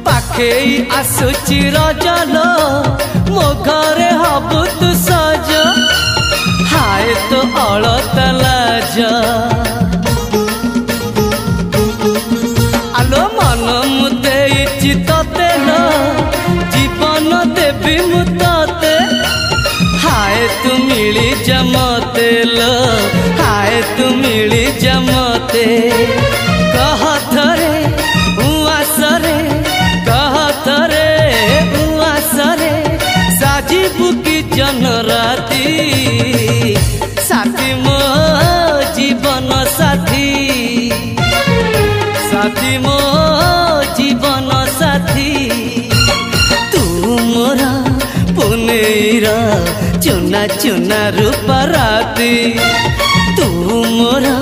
पाखेई आसुची रजलो मो घरे हबु तू सज हाय तो अलत लाज आलो मन मुदे चितते न जीवन देवी मुते हाय तू मिली जमते लो हाय तू मिली जमते कह थरे उआसरे कह थरे उआसरे साजिबु की जन राती साथी मो जीवन साथी साथी मो जीवन साथी तू मोरा पुनेरा चुना चुना रूप राती तू मोरा